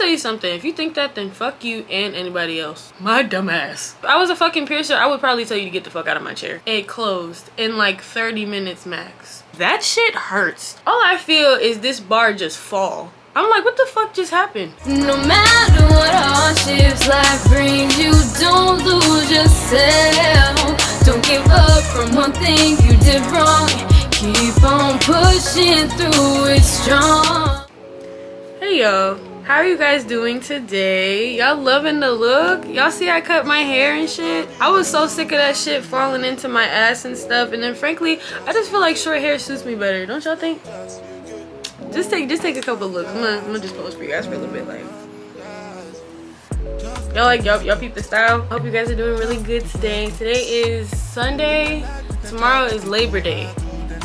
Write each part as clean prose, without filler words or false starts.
tell you something. If you think that, then fuck you and anybody else. My dumb ass. If I was a fucking piercer, I would probably tell you to get the fuck out of my chair. It closed in like 30 minutes max. That shit hurts. All I feel is this bar just fall. I'm like, what the fuck just happened? No matter what hardships life brings you, don't lose yourself. Don't give up from one thing you did wrong. Keep on pushing through it strong. Hey y'all, how are you guys doing today? Y'all loving the look? Y'all see I cut my hair and shit? I was so sick of that shit falling into my ass and stuff, and then frankly, I just feel like short hair suits me better. Don't y'all think? Just take a couple looks. I'm gonna just pose for you guys for a little bit. Like y'all peep the style. Hope you guys are doing really good today. Today is Sunday. Tomorrow is Labor Day.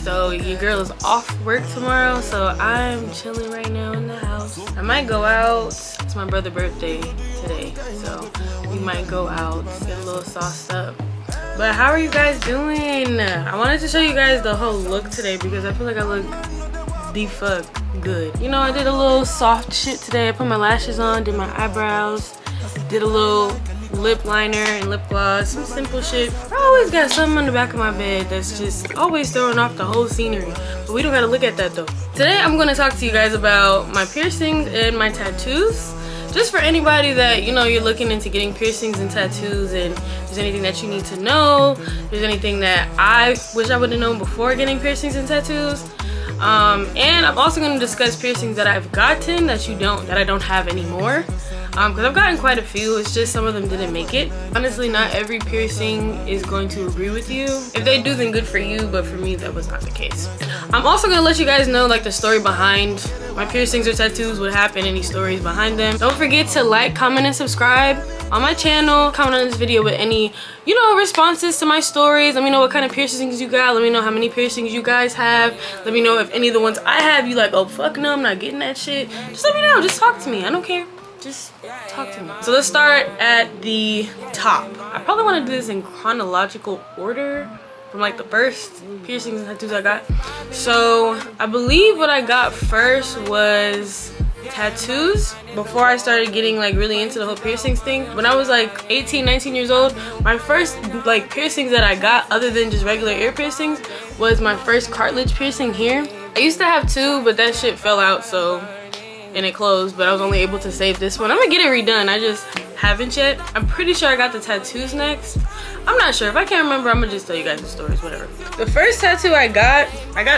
So your girl is off work tomorrow, so I'm chilling right now in the house. I might go out. It's my brother's birthday today, so we might go out, get a little sauced up. But how are you guys doing? I wanted to show you guys the whole look today because I feel like I look the fuck good. You know, I did a little soft shit today. I put my lashes on, did my eyebrows, did a little lip liner and lip gloss, some simple shit. I always got something on the back of my bed that's just always throwing off the whole scenery, but we don't gotta look at that though. Today I'm gonna talk to you guys about my piercings and my tattoos. Just for anybody that, you know, you're looking into getting piercings and tattoos, and if there's anything that you need to know, if there's anything that I wish I would have known before getting piercings and tattoos. And I'm also going to discuss piercings that I've gotten that I don't have anymore, because I've gotten quite a few. It's just some of them didn't make it. Honestly, not every piercing is going to agree with you. If they do, then good for you, but for me that was not the case. I'm also going to let you guys know like the story behind my piercings or tattoos, what happened, any stories behind them. Don't forget to like, comment, and subscribe on my channel. Comment on this video with any, you know, responses to my stories. Let me know what kind of piercings you got. Let me know how many piercings you guys have. Let me know if any of the ones I have you like, oh fuck no, I'm not getting that shit. Just let me know. Just talk to me. I don't care. Just talk to me. So let's start at the top. I probably want to do this in chronological order from like the first piercings and tattoos I got. So I believe what I got first was tattoos before I started getting like really into the whole piercings thing. When I was like 18, 19 years old, my first like piercings that I got other than just regular ear piercings was my first cartilage piercing here. I used to have two, but that shit fell out, so, and it closed, but I was only able to save this one. I'm gonna get it redone. I just haven't yet. I'm pretty sure I got the tattoos next. I'm not sure. If I can't remember, I'm gonna just tell you guys the stories, whatever. The first tattoo I got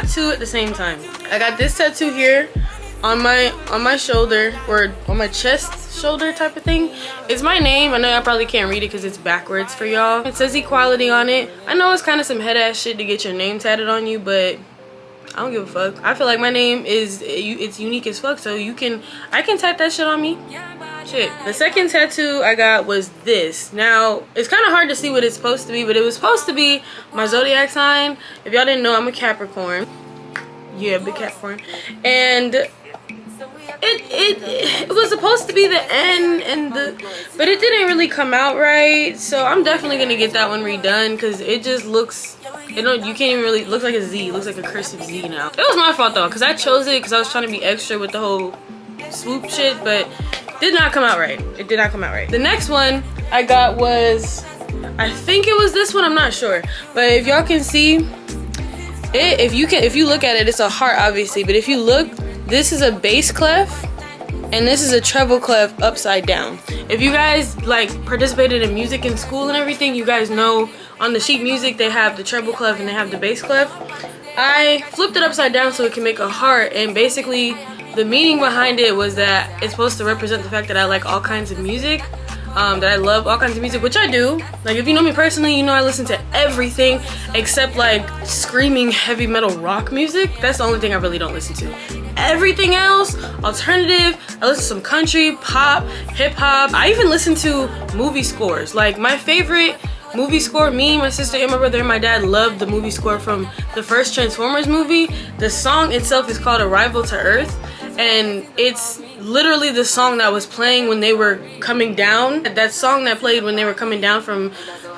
two at the same time. I got this tattoo here on my shoulder, or on my chest shoulder type of thing. It's my name. I know I probably can't read it because it's backwards for y'all. It says equality on it. I know it's kind of some head ass shit to get your name tatted on you, but I don't give a fuck. I feel like my name is, it's unique as fuck, so I can tat that shit on me. Shit. The second tattoo I got was this. Now, it's kind of hard to see what it's supposed to be, but it was supposed to be my zodiac sign. If y'all didn't know, I'm a Capricorn. Yeah, big Capricorn. And it was supposed to be the N and but it didn't really come out right. So I'm definitely gonna get that one redone because it just looks, you can't even really, it looks like a Z. It looks like a cursive Z now. It was my fault though, because I chose it because I was trying to be extra with the whole swoop shit, but did not come out right. It did not come out right. The next one I got was, I think it was this one, I'm not sure, but if y'all can see it, if you look at it, it's a heart obviously, but if you look, this is a bass clef and this is a treble clef upside down. If you guys like participated in music in school and everything, you guys know on the sheet music they have the treble clef and they have the bass clef. I flipped it upside down so it can make a heart, and basically the meaning behind it was that it's supposed to represent the fact that I like all kinds of music, that I love all kinds of music, which I do. Like, if you know me personally, you know I listen to everything except like screaming heavy metal rock music. That's the only thing I really don't listen to. Everything else, alternative, I listen to some country, pop, hip hop. I even listen to movie scores. Like, my favorite movie score, me, my sister, and my brother and my dad loved the movie score from the first Transformers movie. The song itself is called Arrival to Earth, and it's literally the song that was playing when they were coming down. That song that played when they were coming down from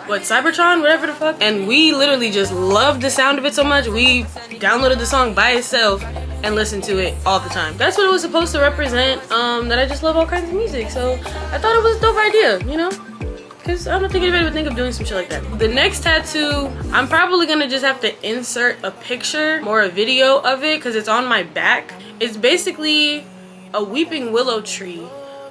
what, Cybertron, whatever the fuck. And we literally just loved the sound of it so much, we downloaded the song by itself and listened to it all the time. That's what it was supposed to represent, that I just love all kinds of music. So I thought it was a dope idea, you know? Because I don't think anybody would think of doing some shit like that. The next tattoo, I'm probably gonna just have to insert a picture or a video of it because it's on my back. It's basically a weeping willow tree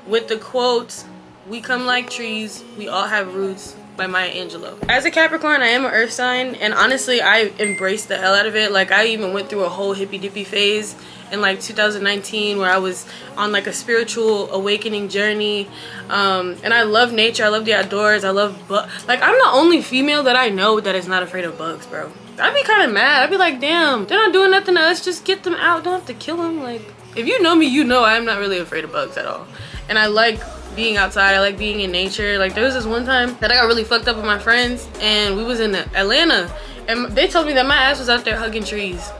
with the quote, "We come like trees, we all have roots," by Maya Angelou. As a Capricorn, I am an earth sign, and honestly, I embraced the hell out of it. Like, I even went through a whole hippy dippy phase in like 2019 where I was on like a spiritual awakening journey. And I love nature, I love the outdoors, I love like, I'm the only female that I know that is not afraid of bugs, bro. I'd be kind of mad. I'd be like, damn, they're not doing nothing to us, just get them out, don't have to kill them. Like, if you know me, you know I'm not really afraid of bugs at all. And I like being outside, I like being in nature. Like, there was this one time that I got really fucked up with my friends, and we was in Atlanta, and they told me that my ass was out there hugging trees.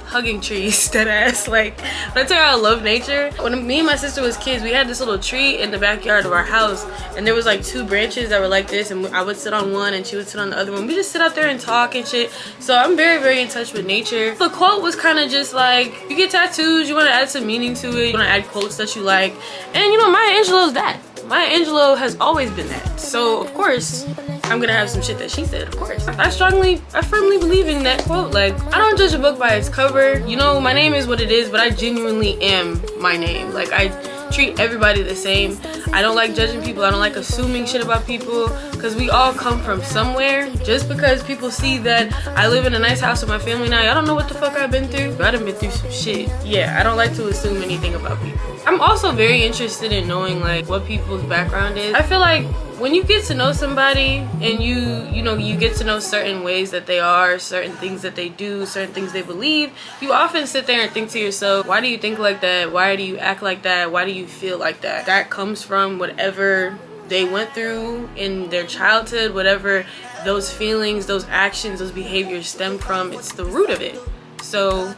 Hugging trees, dead ass. Like, when I tell you I love nature, when me and my sister was kids, we had this little tree in the backyard of our house, and there was like 2 branches that were like this, and I would sit on one and she would sit on the other one. We just sit out there and talk and shit. So I'm very, very in touch with nature. The quote was kind of just like, you get tattoos, you want to add some meaning to it, you want to add quotes that you like, and you know, Maya Angelou's that. Maya Angelou has always been that. So of course I'm gonna have some shit that she said, of course. I firmly believe in that quote. Like, I don't judge a book by its cover. You know, my name is what it is, but I genuinely am my name. Like, I treat everybody the same. I don't like judging people. I don't like assuming shit about people, because we all come from somewhere. Just because people see that I live in a nice house with my family now, I don't know what the fuck I've been through. I done been through some shit. Yeah, I don't like to assume anything about people. I'm also very interested in knowing like what people's background is. I feel like when you get to know somebody and you know, you get to know certain ways that they are, certain things that they do, certain things they believe, you often sit there and think to yourself, why do you think like that? Why do you act like that? Why do you feel like that? That comes from whatever they went through in their childhood, whatever those feelings, those actions, those behaviors stem from. It's the root of it. So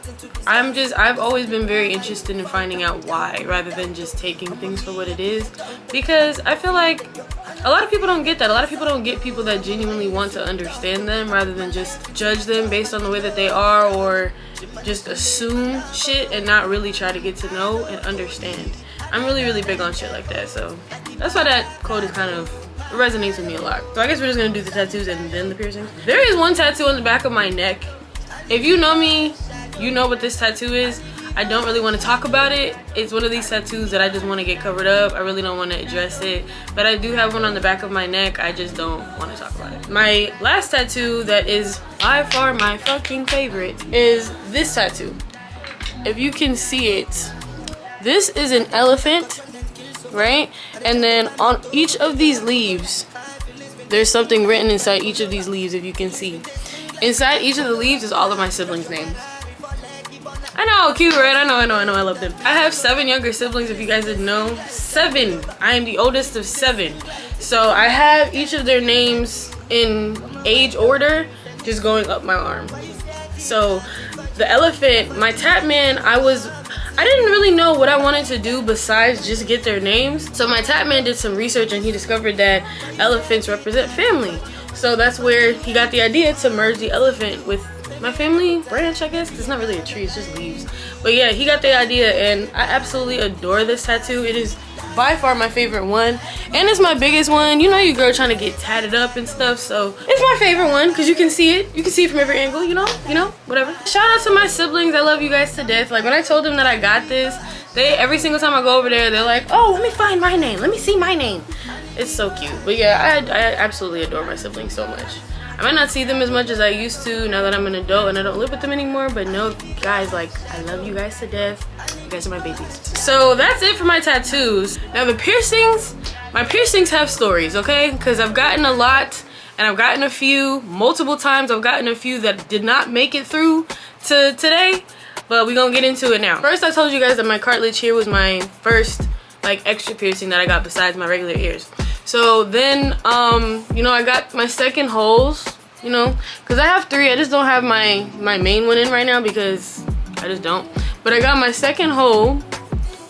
I've always been very interested in finding out why, rather than just taking things for what it is, because I feel like a lot of people don't get that. A lot of people don't get people that genuinely want to understand them, rather than just judge them based on the way that they are, or just assume shit and not really try to get to know and understand. I'm really, really big on shit like that. So that's why that quote is kind of, it resonates with me a lot. So I guess we're just gonna do the tattoos and then the piercings. There is one tattoo on the back of my neck. If you know me, you know what this tattoo is. I don't really want to talk about it. It's one of these tattoos that I just want to get covered up. I really don't want to address it. But I do have one on the back of my neck. I just don't want to talk about it. My last tattoo that is by far my fucking favorite is this tattoo. If you can see it, this is an elephant, right? And then on each of these leaves, there's something written inside each of these leaves, if you can see. Inside each of the leaves is all of my siblings' names. I know, cute, right? I know, I love them. I have 7 younger siblings, if you guys didn't know. 7. I am the oldest of 7. So I have each of their names in age order, just going up my arm. So the elephant, my tat man, I didn't really know what I wanted to do besides just get their names. So my tat man did some research and he discovered that elephants represent family. So that's where he got the idea to merge the elephant with my family branch, I guess. It's not really a tree, it's just leaves. But yeah, he got the idea, and I absolutely adore this tattoo. It is by far my favorite one, and it's my biggest one. You know, your girl trying to get tatted up and stuff, so it's my favorite one because you can see it. You can see it from every angle, you know, whatever. Shout out to my siblings. I love you guys to death. Like, when I told them that I got this, every single time I go over there, they're like, oh, let me find my name. Let me see my name. It's so cute. But yeah, I absolutely adore my siblings so much. I might not see them as much as I used to now that I'm an adult and I don't live with them anymore, but no, guys, like, I love you guys to death. You guys are my babies. So that's it for my tattoos. Now the piercings, my piercings have stories, okay? Because I've gotten a lot, and I've gotten a few multiple times. I've gotten a few that did not make it through to today, but we're gonna get into it now. First, I told you guys that my cartilage here was my first like extra piercing that I got besides my regular ears. So then, you know, I got my second holes, you know, because I have 3. I just don't have my main one in right now because I just don't. But I got my second hole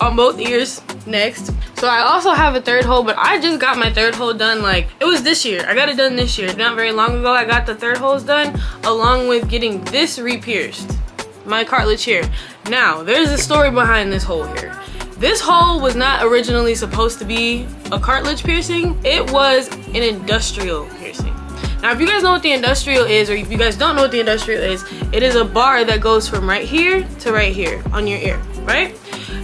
on both ears. next. So I also have a third hole, but I just got my third hole done, like, it was this year. I got it done this year. Not very long ago, I got the third holes done, along with getting this re-pierced, my cartilage here. Now, there's a story behind this hole here. This hole was not originally supposed to be a cartilage piercing. It was an industrial piercing. Now, if you guys know what the industrial is, or if you guys don't know what the industrial is, it is a bar that goes from right here to right here on your ear, right?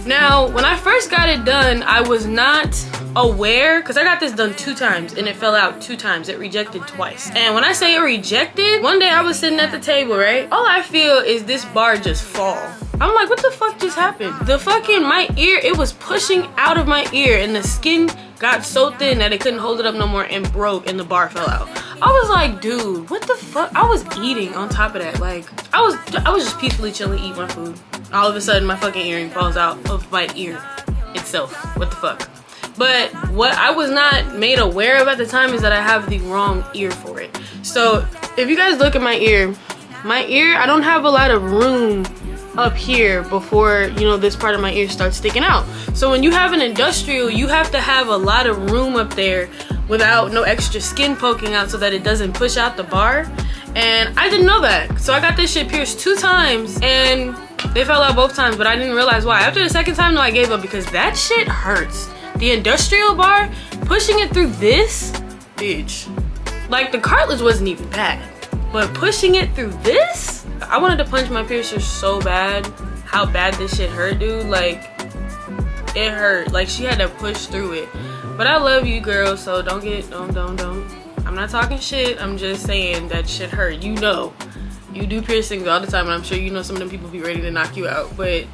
Now, when I first got it done, I was not aware, because I got this done 2 times and it fell out 2 times. It rejected twice. And when I say it rejected, one day I was sitting at the table, right? All I feel is this bar just fall. I'm like, what the fuck just happened? The fucking, my ear, it was pushing out of my ear and the skin got so thin that it couldn't hold it up no more and broke and the bar fell out. I was like, dude, what the fuck? I was eating on top of that. Like, I was just peacefully chilling, eating my food. All of a sudden, my fucking earring falls out of my ear itself. What the fuck? But what I was not made aware of at the time is that I have the wrong ear for it. So if you guys look at my ear, I don't have a lot of room up here before, you know, this part of my ear starts sticking out. So when you have an industrial, you have to have a lot of room up there without no extra skin poking out so that it doesn't push out the bar. And I didn't know that. So I got this shit pierced 2 times and they fell out both times, but I didn't realize why. After the second time, though, I gave up because that shit hurts. The industrial bar, pushing it through this, bitch. Like, the cartilage wasn't even bad, but pushing it through this, I wanted to punch my piercer so bad. How bad this shit hurt, dude. Like, it hurt. Like, she had to push through it. But I love you, girl, so don't. I'm not talking shit. I'm just saying that shit hurt. You know, you do piercings all the time, and I'm sure you know some of them people be ready to knock you out, but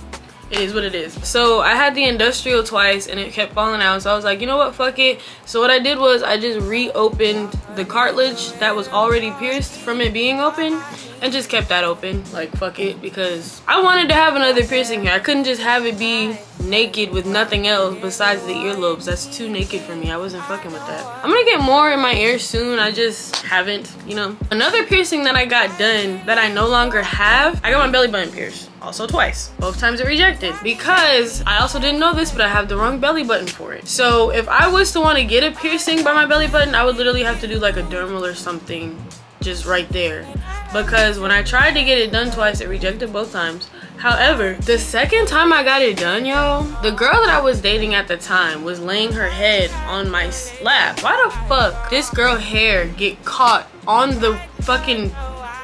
it is what it is. So I had the industrial twice and it kept falling out, so I was like, you know what, fuck it. So what I did was I just reopened the cartilage that was already pierced from it being open and just kept that open. Like, fuck it, because I wanted to have another piercing here. I couldn't just have it be naked with nothing else besides the earlobes. That's too naked for me. I wasn't fucking with that. I'm gonna get more in my ear soon. I just haven't, you know. Another piercing that I got done that I no longer have, I got my belly button pierced. Also twice. Both times it rejected. Because I also didn't know this, but I have the wrong belly button for it. So if I was to want to get a piercing by my belly button, I would literally have to do like a dermal or something just right there. Because when I tried to get it done twice, it rejected both times. However, the second time I got it done, y'all, the girl that I was dating at the time was laying her head on my lap. Why the fuck this girl hair get caught on the fucking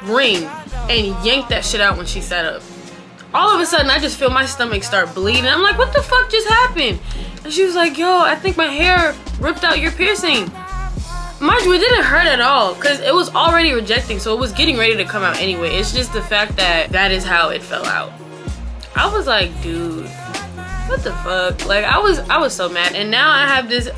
ring and yanked that shit out when she sat up? All of a sudden, I just feel my stomach start bleeding. I'm like, what the fuck just happened? And she was like, yo, I think my hair ripped out your piercing. Mind you, it didn't hurt at all because it was already rejecting, so it was getting ready to come out anyway. It's just the fact that that is how it fell out. I was like, dude, what the fuck? Like, I was so mad. And now I have this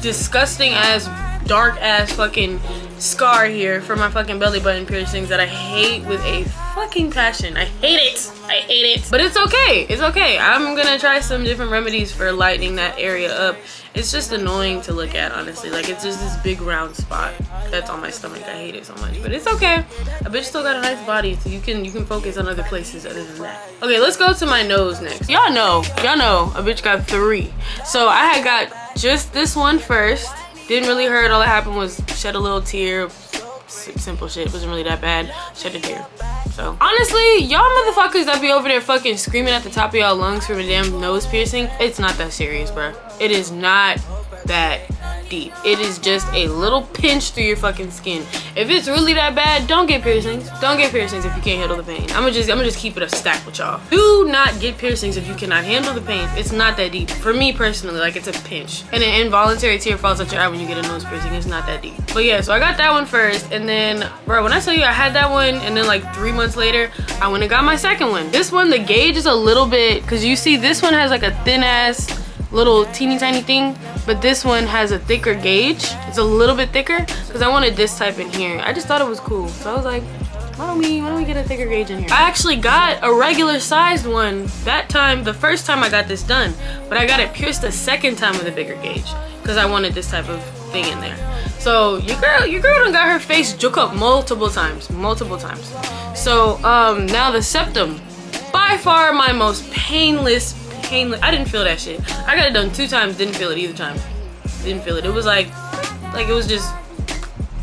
disgusting ass, dark ass fucking scar here for my fucking belly button piercings that I hate with a fucking passion. I hate it. I hate it. But it's okay. It's okay. I'm gonna try some different remedies for lightening that area up. It's just annoying to look at, honestly. Like, it's just this big round spot that's on my stomach. I hate it so much, but it's okay. A bitch still got a nice body, so you can focus on other places other than that. Okay, let's go to my nose next. Y'all know a bitch got 3. So I had got just this one first. Didn't really hurt. All that happened was shed a little tear. Simple shit. Wasn't really that bad. Shed a tear. So honestly, y'all motherfuckers that be over there fucking screaming at the top of y'all lungs for a damn nose piercing, it's not that serious, bro. It is not that deep. It is just a little pinch through your fucking skin. If it's really that bad, don't get piercings. Don't get piercings if you can't handle the pain. I'm gonna just keep it a stack with y'all. Do not get piercings if you cannot handle the pain. It's not that deep. For me personally, like, it's a pinch. And an involuntary tear falls out your eye when you get a nose piercing. It's not that deep. But yeah, so I got that one first, and then, bro, when I tell you I had that one, and then like 3 months later, I went and got my second one. This one, the gauge is a little bit, cause you see this one has like a thin ass little teeny tiny thing, but this one has a thicker gauge. It's a little bit thicker because I wanted this type in here. I just thought it was cool, so I was like, why don't we get a thicker gauge in here? I actually got a regular sized one that time, the first time I got this done, but I got it pierced the second time with a bigger gauge because I wanted this type of thing in there. So your girl done got her face jook up multiple times. So now the septum, by far my most painless painless. I didn't feel that shit. I got it done 2 times, didn't feel it either time. Didn't feel it. It was like it was just,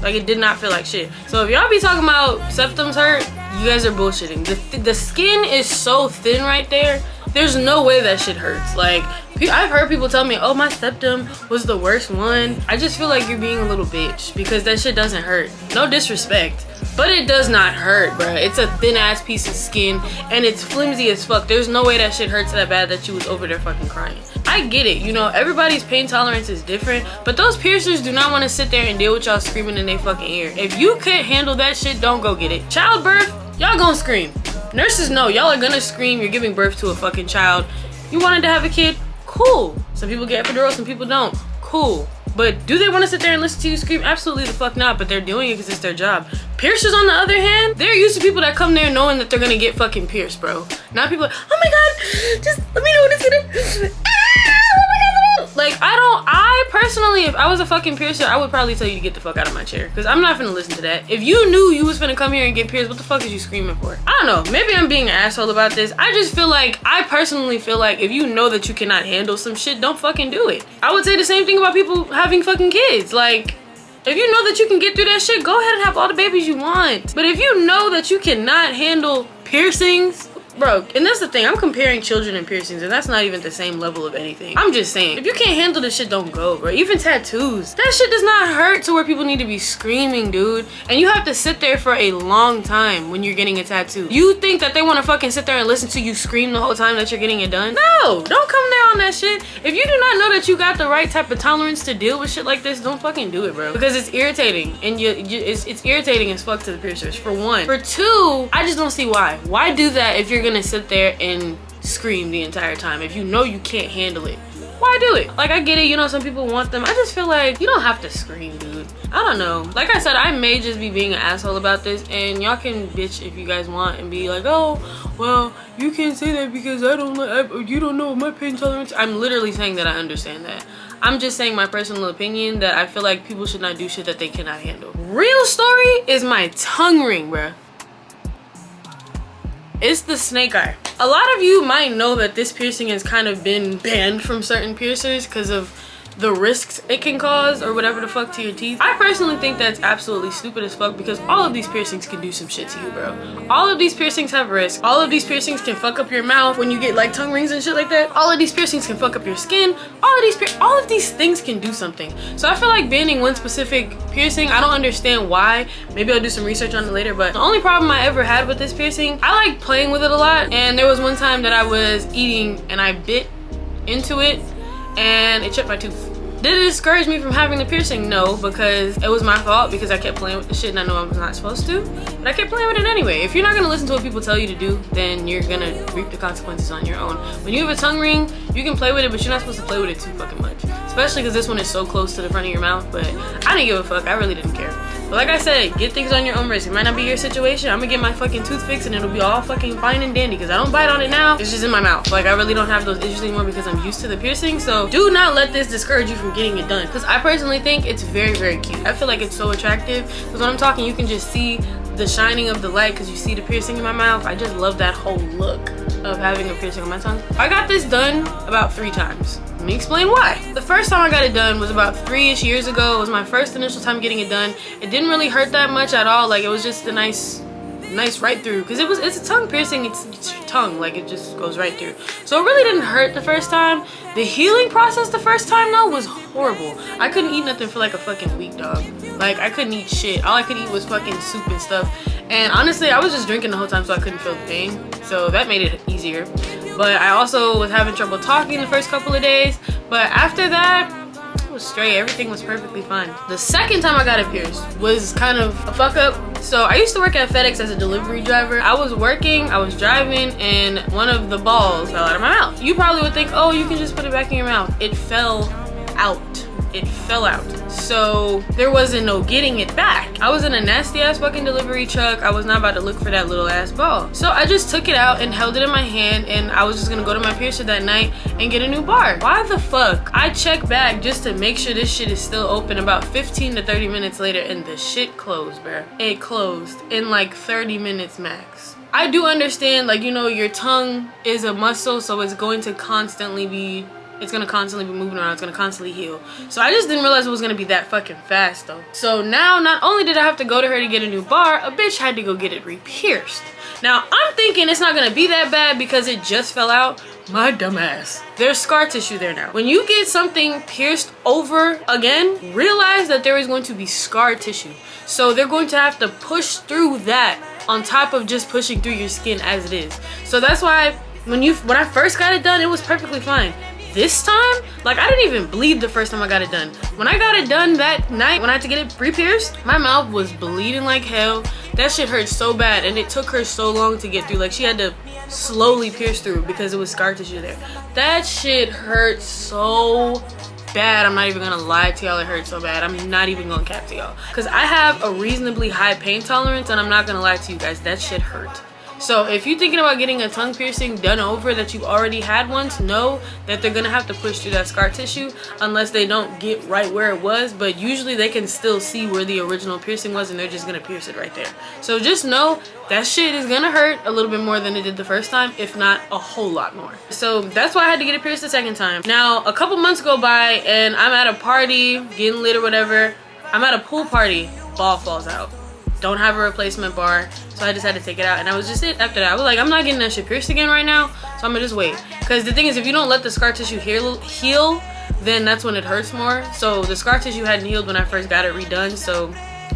like, it did not feel like shit. So if y'all be talking about septums hurt, you guys are bullshitting. The skin is so thin right there. There's no way that shit hurts. Like, I've heard people tell me, oh, my septum was the worst one. I just feel like you're being a little bitch because that shit doesn't hurt. No disrespect, but it does not hurt, bruh. It's a thin ass piece of skin and it's flimsy as fuck. There's no way that shit hurts that bad that you was over there fucking crying. I get it, you know, everybody's pain tolerance is different, but those piercers do not want to sit there and deal with y'all screaming in their fucking ear. If you can't handle that shit, don't go get it. Childbirth, y'all gonna scream. Nurses know y'all are gonna scream. You're giving birth to a fucking child. You wanted to have a kid? Cool. Some people get epidural, some people don't. Cool. But do they want to sit there and listen to you scream? Absolutely the fuck not, but they're doing it because it's their job. Piercers, on the other hand, they're used to people that come there knowing that they're gonna get fucking pierced, bro. Not people like, oh my god, just let me know when it's gonna... Like, I personally, if I was a fucking piercer, I would probably tell you to get the fuck out of my chair. Because I'm not finna listen to that. If you knew you was finna come here and get pierced, what the fuck is you screaming for? I don't know. Maybe I'm being an asshole about this. I just feel like, I personally feel like if you know that you cannot handle some shit, don't fucking do it. I would say the same thing about people having fucking kids. Like, if you know that you can get through that shit, go ahead and have all the babies you want. But if you know that you cannot handle piercings, bro, and that's the thing, I'm comparing children and piercings, and that's not even the same level of anything. I'm just saying, if you can't handle this shit, don't go, bro. Even tattoos, that shit does not hurt to where people need to be screaming, dude. And you have to sit there for a long time when you're getting a tattoo. You think that they want to fucking sit there and listen to you scream the whole time that you're getting it done? No, don't come there on that shit. If you do not know that you got the right type of tolerance to deal with shit like this, don't fucking do it, bro. Because it's irritating, and it's irritating as fuck to the piercers, for one. For two, I just don't see why. Why do that if you're gonna sit there and scream the entire time? If you know you can't handle it, why do it? Like, I get it, you know, some people want them. I just feel like you don't have to scream, dude. I don't know. Like I said, I may just be being an asshole about this, and y'all can bitch if you guys want and be like, oh, well, you can't say that because you don't know my pain tolerance. I'm literally saying that I understand that. I'm just saying my personal opinion that I feel like people should not do shit that they cannot handle. Real story is my tongue ring, bruh. It's the snake eye. A lot of you might know that this piercing has kind of been banned from certain piercers because of the risks it can cause or whatever the fuck to your teeth. I personally think that's absolutely stupid as fuck because all of these piercings can do some shit to you, bro. All of these piercings have risks. All of these piercings can fuck up your mouth when you get like tongue rings and shit like that. All of these piercings can fuck up your skin. All of these things can do something. So I feel like banning one specific piercing, I don't understand why. Maybe I'll do some research on it later, but the only problem I ever had with this piercing, I like playing with it a lot, and there was one time that I was eating and I bit into it and it chipped my tooth. Did it discourage me from having the piercing? No, because it was my fault because I kept playing with the shit and I know I was not supposed to. But I kept playing with it anyway. If you're not gonna listen to what people tell you to do, then you're gonna reap the consequences on your own. When you have a tongue ring, you can play with it, but you're not supposed to play with it too fucking much. Especially because this one is so close to the front of your mouth, but I didn't give a fuck. I really didn't care. But like I said, get things on your own risk. It might not be your situation. I'm gonna get my fucking tooth fixed and it'll be all fucking fine and dandy because I don't bite on it now. It's just in my mouth. Like, I really don't have those issues anymore because I'm used to the piercing. So do not let this discourage you from getting it done, because I personally think it's very, very cute. I feel like it's so attractive because when I'm talking, you can just see the shining of the light because you see the piercing in my mouth. I just love that whole look of having a piercing on my tongue. I got this done about 3 times. Let me explain why. The first time I got it done was about 3-ish years ago. It was my first initial time getting it done. It didn't really hurt that much at all. Like, it was just a nice right through, because it's a tongue piercing. It's your tongue, like, it just goes right through. So it really didn't hurt the first time. The healing process the first time though was horrible. I couldn't eat nothing for like a fucking week, dog. Like, I couldn't eat shit. All I could eat was fucking soup and stuff. And honestly, I was just drinking the whole time so I couldn't feel the pain. So that made it easier. But I also was having trouble talking the first couple of days. But after that, it was straight. Everything was perfectly fine. The second time I got it pierced was kind of a fuck up. So I used to work at FedEx as a delivery driver. I was driving, and one of the balls fell out of my mouth. You probably would think, oh, you can just put it back in your mouth. It fell out. It fell out. So there wasn't no getting it back. I was in a nasty ass fucking delivery truck. I was not about to look for that little ass ball. So I just took it out and held it in my hand, and I was just gonna go to my piercer that night and get a new bar. Why the fuck? I checked back just to make sure this shit is still open about 15 to 30 minutes later, and the shit closed, bruh. It closed in like 30 minutes max. I do understand, like, you know, your tongue is a muscle, so it's going to constantly be moving around, it's gonna constantly heal. So I just didn't realize it was gonna be that fucking fast though. So now not only did I have to go to her to get a new bar, a bitch had to go get it re-pierced. Now I'm thinking it's not gonna be that bad because it just fell out. My dumb ass. There's scar tissue there now. When you get something pierced over again, realize that there is going to be scar tissue. So they're going to have to push through that on top of just pushing through your skin as it is. So that's why when I first got it done, it was perfectly fine. This time, like, I didn't even bleed the first time I got it done. When I got it done that night, when I had to get it re-pierced, my mouth was bleeding like hell. That shit hurt so bad, and it took her so long to get through. Like, she had to slowly pierce through because it was scar tissue there. That shit hurt so bad. I'm not even gonna lie to y'all, it hurt so bad. I'm not even gonna cap to y'all, because I have a reasonably high pain tolerance, and I'm not gonna lie to you guys, that shit hurt. So if you're thinking about getting a tongue piercing done over that you already had once, know that they're gonna have to push through that scar tissue unless they don't get right where it was, but usually they can still see where the original piercing was and they're just gonna pierce it right there. So just know that shit is gonna hurt a little bit more than it did the first time, if not a whole lot more. So that's why I had to get it pierced the second time. Now, a couple months go by and I'm at a party, getting lit or whatever. I'm at a pool party, ball falls out. Don't have a replacement bar, so I just had to take it out, and I was just it after that. I was like, I'm not getting that shit pierced again right now, so I'm gonna just wait. Because the thing is, if you don't let the scar tissue heal, then that's when it hurts more. So the scar tissue hadn't healed when I first got it redone, so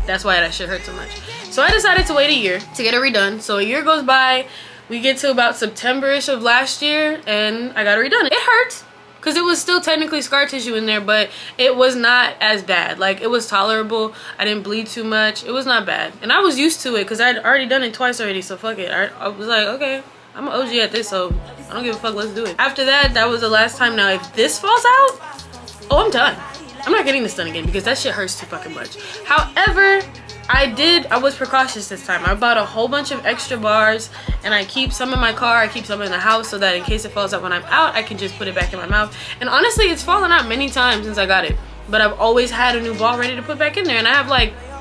that's why that shit hurt so much. So I decided to wait a year to get it redone. So a year goes by, we get to about September-ish of last year, and I got it redone. It hurts, because it was still technically scar tissue in there, but it was not as bad. Like, it was tolerable. I didn't bleed too much. It was not bad. And I was used to it because I'd already done it twice already, so fuck it. I was like, okay, I'm an OG at this, so I don't give a fuck, let's do it. After that, that was the last time. Now, if this falls out, oh, I'm done. I'm not getting this done again because that shit hurts too fucking much. However, I was precautious this time. I bought a whole bunch of extra bars, and I keep some in my car, I keep some in the house, so that in case it falls out when I'm out, I can just put it back in my mouth. And honestly, it's fallen out many times since I got it, but I've always had a new ball ready to put back in there. And I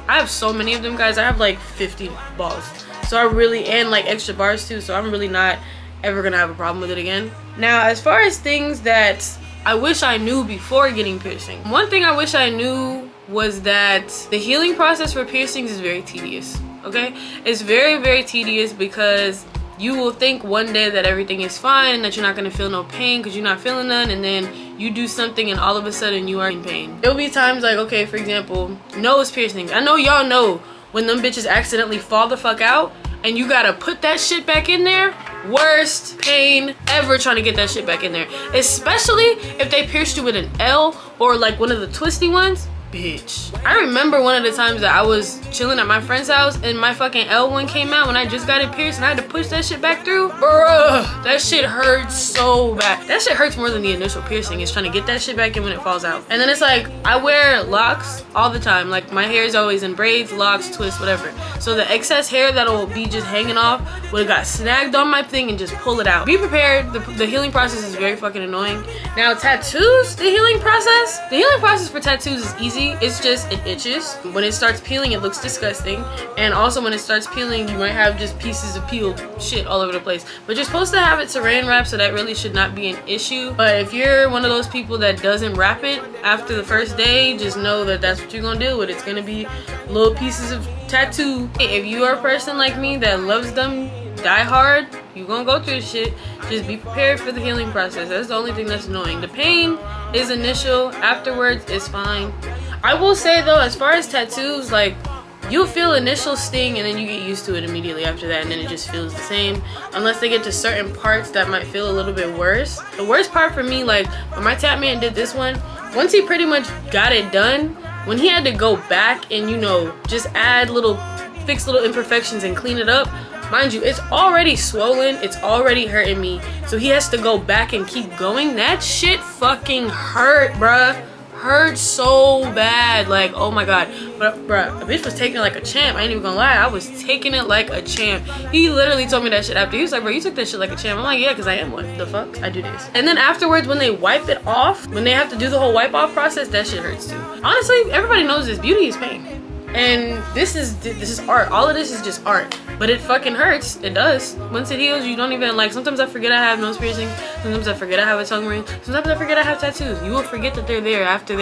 have so many of them, guys. I have like 50 balls, so I really, and like extra bars too, so I'm really not ever gonna have a problem with it again. Now, as far as things that I wish I knew before getting piercing, one thing I wish I knew was that the healing process for piercings is very tedious. Okay, it's very, very tedious, because you will think one day that everything is fine and that you're not going to feel no pain because you're not feeling none, and then you do something and all of a sudden you are in pain. There'll be times like, okay, for example, nose piercings. I know y'all know when them bitches accidentally fall the fuck out and you gotta put that shit back in there. Worst pain ever trying to get that shit back in there, especially if they pierced you with an L or like one of the twisty ones. Bitch, I remember one of the times that I was chilling at my friend's house and my fucking L1 came out when I just got it pierced, and I had to push that shit back through. Bruh, that shit hurts so bad. That shit hurts more than the initial piercing. It's trying to get that shit back in when it falls out. And then it's like, I wear locks all the time. Like, my hair is always in braids, locks, twists, whatever. So the excess hair that'll be just hanging off would have got snagged on my thing and just pull it out. Be prepared. The healing process is very fucking annoying. Now, tattoos, the healing process for tattoos is easy. It's just, it itches. When it starts peeling, it looks disgusting. And also when it starts peeling, you might have just pieces of peeled shit all over the place. But you're supposed to have it saran wrap, so that really should not be an issue. But if you're one of those people that doesn't wrap it after the first day, just know that that's what you're gonna deal with. It's gonna be little pieces of tattoo. If you are a person like me that loves them die hard, you're gonna go through this shit. Just be prepared for the healing process. That's the only thing that's annoying. The pain is initial, afterwards it's fine. I will say though, as far as tattoos, like, you'll feel initial sting and then you get used to it immediately after that, and then it just feels the same, unless they get to certain parts that might feel a little bit worse. The worst part for me, like when my tat man did this one, once he pretty much got it done, when he had to go back and, you know, just add fix little imperfections and clean it up, mind you, it's already swollen, it's already hurting me, so he has to go back and keep going. That shit fucking hurt, bruh. Hurt so bad, like, oh my god. But bruh, a bitch was taking it like a champ. I ain't even gonna lie, I was taking it like a champ. He literally told me that shit after. He was like, bro, you took that shit like a champ. I'm like, yeah, because I am one. The fuck? I do this. And then afterwards, when they wipe it off, when they have to do the whole wipe off process, that shit hurts too. Honestly, everybody knows this. Beauty is pain. And this is art. All of this is just art, but it fucking hurts. It does. Once it heals, you don't even like. Sometimes I forget I have nose piercing. Sometimes I forget I have a tongue ring. Sometimes I forget I have tattoos. You will forget that they're there after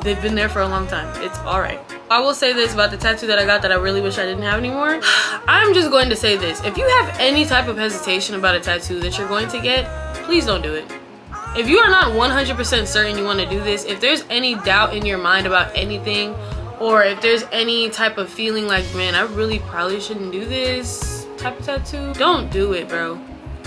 they've been there for a long time. It's all right. I will say this about the tattoo that I got that I really wish I didn't have anymore. I'm just going to say this: if you have any type of hesitation about a tattoo that you're going to get, please don't do it. If you are not 100% certain you want to do this, if there's any doubt in your mind about anything, or if there's any type of feeling like, man, I really probably shouldn't do this type of tattoo, don't do it, bro.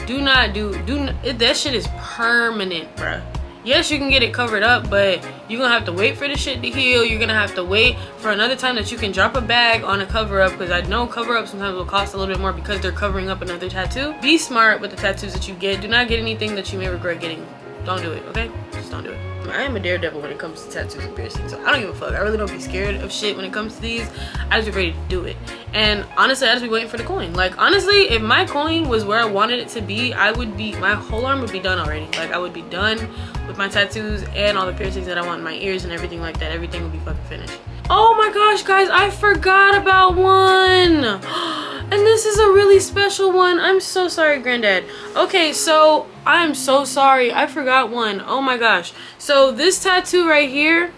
Do not that shit is permanent, bro. Yes, you can get it covered up, but you're gonna have to wait for the shit to heal. You're gonna have to wait for another time that you can drop a bag on a cover up, because I know cover up sometimes will cost a little bit more because they're covering up another tattoo. Be smart with the tattoos that you get. Do not get anything that you may regret getting. Don't do it, okay? Just don't do it. I am a daredevil when it comes to tattoos and piercings, so I don't give a fuck. I really don't be scared of shit when it comes to these. I just be ready to do it. And honestly, I just be waiting for the coin. Like, honestly, if my coin was where I wanted it to be, my whole arm would be done already. Like, I would be done with my tattoos and all the piercings that I want in my ears and everything like that. Everything would be fucking finished. Oh my gosh, guys, I forgot about one. And this is a really special one. I'm so sorry, Granddad. Okay, so I'm so sorry. I forgot one. Oh my gosh. So this tattoo right here,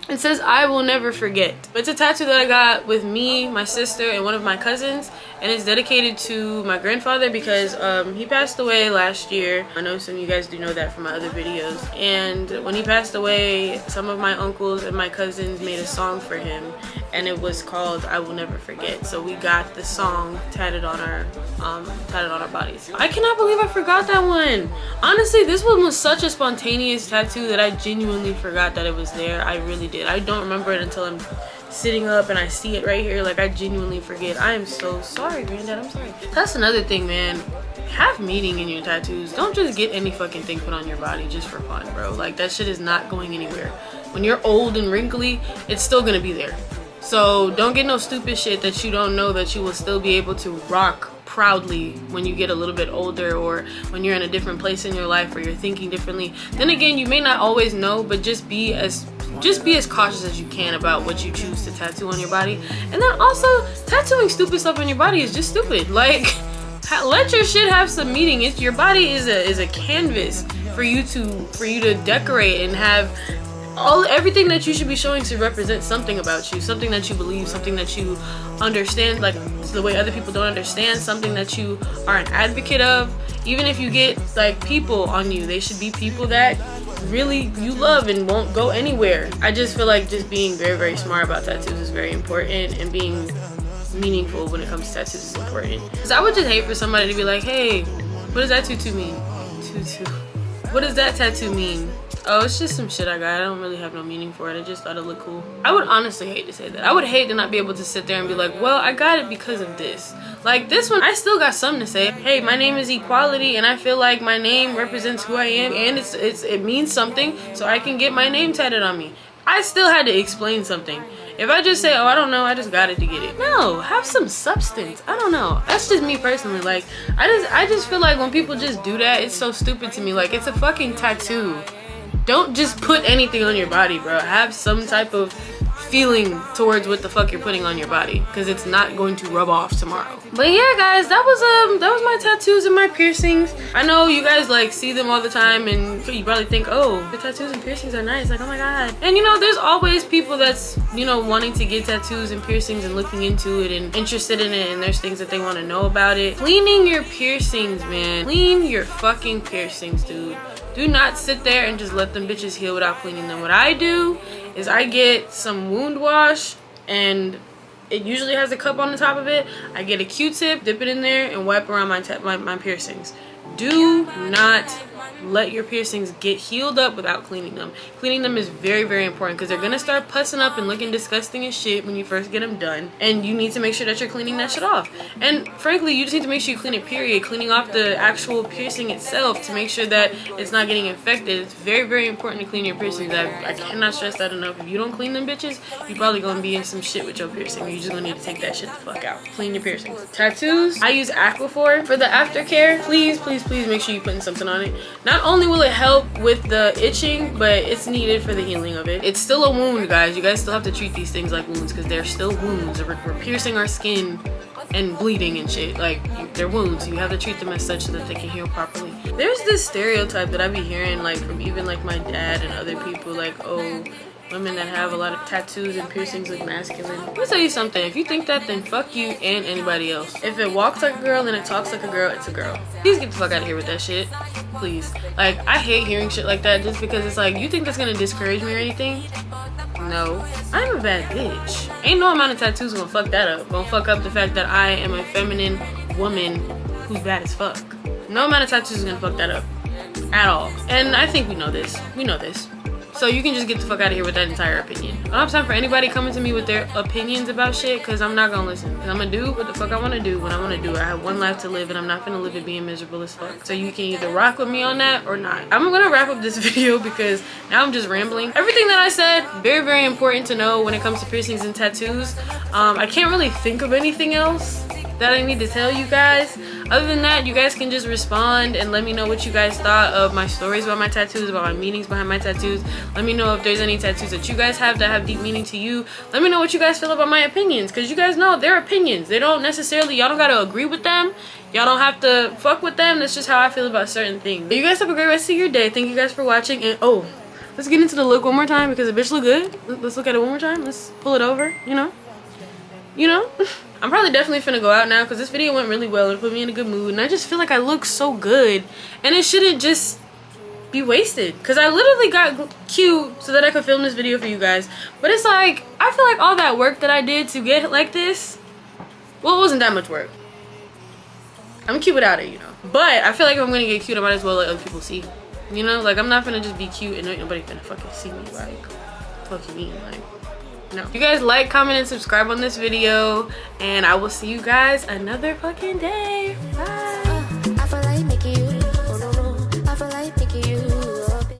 it says I will never forget. It's a tattoo that I got with me, my sister, and one of my cousins, and it's dedicated to my grandfather because he passed away last year. I know some of you guys do know that from my other videos. And when he passed away, some of my uncles and my cousins made a song for him, and it was called I Will Never Forget. So we got the song tatted on our bodies. I cannot believe I forgot that one. Honestly, this one was such a spontaneous tattoo that I genuinely forgot that it was there. I really did. I don't remember it until I'm sitting up and I see it right here. Like, I genuinely forget. I am so sorry, Granddad. I'm sorry. That's another thing, man. Have meaning in your tattoos. Don't just get any fucking thing put on your body just for fun, bro. Like, that shit is not going anywhere. When you're old and wrinkly, it's still gonna be there. So don't get no stupid shit that you don't know that you will still be able to rock proudly when you get a little bit older, or when you're in a different place in your life, or you're thinking differently. Then again, you may not always know, but just be as cautious as you can about what you choose to tattoo on your body. And then also, tattooing stupid stuff on your body is just stupid. Like, let your shit have some meaning. Your body is a canvas for you to decorate and have everything that you should be showing to represent something about you, something that you believe, something that you understand, like the way other people don't understand, something that you are an advocate of. Even if you get like people on you, they should be people that really you love and won't go anywhere. I just feel like just being very, very smart about tattoos is very important, and being meaningful when it comes to tattoos is important. Because I would just hate for somebody to be like, hey, what does that tattoo mean? What does that tattoo mean? Oh, it's just some shit I got. I don't really have no meaning for it. I just thought it looked cool. I would honestly hate to say that. I would hate to not be able to sit there and be like, well, I got it because of this. Like this one, I still got something to say. Hey, my name is Equality, and I feel like my name represents who I am, and it means something, so I can get my name tatted on me. I still had to explain something. If I just say, oh, I don't know, I just got it to get it. No, have some substance. I don't know. That's just me personally. Like, I just feel like when people just do that, it's so stupid to me. Like, it's a fucking tattoo. Don't just put anything on your body, bro. Have some type of feeling towards what the fuck you're putting on your body, because it's not going to rub off tomorrow. But yeah, guys, that was my tattoos and my piercings. I know you guys like see them all the time, and you probably think, oh, the tattoos and piercings are nice, like, oh my god. And you know, there's always people that's, you know, wanting to get tattoos and piercings and looking into it and interested in it, and there's things that they want to know about it. Cleaning your piercings, man. Clean your fucking piercings, dude. Do not sit there and just let them bitches heal without cleaning them. What I do is I get some wound wash, and it usually has a cup on the top of it. I get a Q-tip, dip it in there, and wipe around my piercings. Do not let your piercings get healed up without cleaning them. Cleaning them is very, very important, because they're gonna start pussing up and looking disgusting as shit when you first get them done, and you need to make sure that you're cleaning that shit off. And frankly, you just need to make sure you clean it, period. Cleaning off the actual piercing itself to make sure that it's not getting infected. It's very, very important to clean your piercings. I cannot stress that enough. If you don't clean them bitches, you're probably gonna be in some shit with your piercing. You're just gonna need to take that shit the fuck out. Clean your piercings. Tattoos, I use Aquaphor for the aftercare. Please, please, please make sure you're putting something on it. Not only will it help with the itching, but it's needed for the healing of it. It's still a wound, guys. You guys still have to treat these things like wounds because they're still wounds. We're piercing our skin and bleeding and shit. Like, they're wounds. You have to treat them as such so that they can heal properly. There's this stereotype that I be hearing, like, from even like my dad and other people, like, oh, women that have a lot of tattoos and piercings look masculine. Let me tell you something. If you think that, then fuck you and anybody else. If it walks like a girl and it talks like a girl, it's a girl. Please get the fuck out of here with that shit. Please. Like, I hate hearing shit like that just because it's like, you think that's gonna discourage me or anything? No. I'm a bad bitch. Ain't no amount of tattoos gonna fuck that up. Gonna fuck up the fact that I am a feminine woman who's bad as fuck. No amount of tattoos is gonna fuck that up. At all. And I think we know this. We know this. So you can just get the fuck out of here with that entire opinion. I don't have time for anybody coming to me with their opinions about shit because I'm not gonna listen. Because I'm gonna do what the fuck I wanna do when I wanna do it. I have one life to live and I'm not gonna live it being miserable as fuck. So you can either rock with me on that or not. I'm gonna wrap up this video because now I'm just rambling. Everything that I said, very, very important to know when it comes to piercings and tattoos. I can't really think of anything else that I need to tell you guys. Other than that, you guys can just respond and let me know what you guys thought of my stories about my tattoos, about my meanings behind my tattoos. Let me know if there's any tattoos that you guys have that have deep meaning to you. Let me know what you guys feel about my opinions, because you guys know they're opinions. They don't necessarily, y'all don't gotta agree with them. Y'all don't have to fuck with them. That's just how I feel about certain things. You guys have a great rest of your day. Thank you guys for watching. And oh, let's get into the look one more time because the bitch look good. Let's look at it one more time. Let's pull it over, you know? I'm probably definitely finna go out now because this video went really well and put me in a good mood, and I just feel like I look so good and it shouldn't just be wasted because I literally got cute so that I could film this video for you guys. But it's like, I feel like all that work that I did to get like this, well, it wasn't that much work. I'm cute without it, you know, but I feel like if I'm gonna get cute, I might as well let other people see, you know? Like, I'm not gonna just be cute and ain't nobody gonna fucking see me. Like, what do you mean? Like, no. You guys like, comment, and subscribe on this video, and I will see you guys another fucking day. Bye.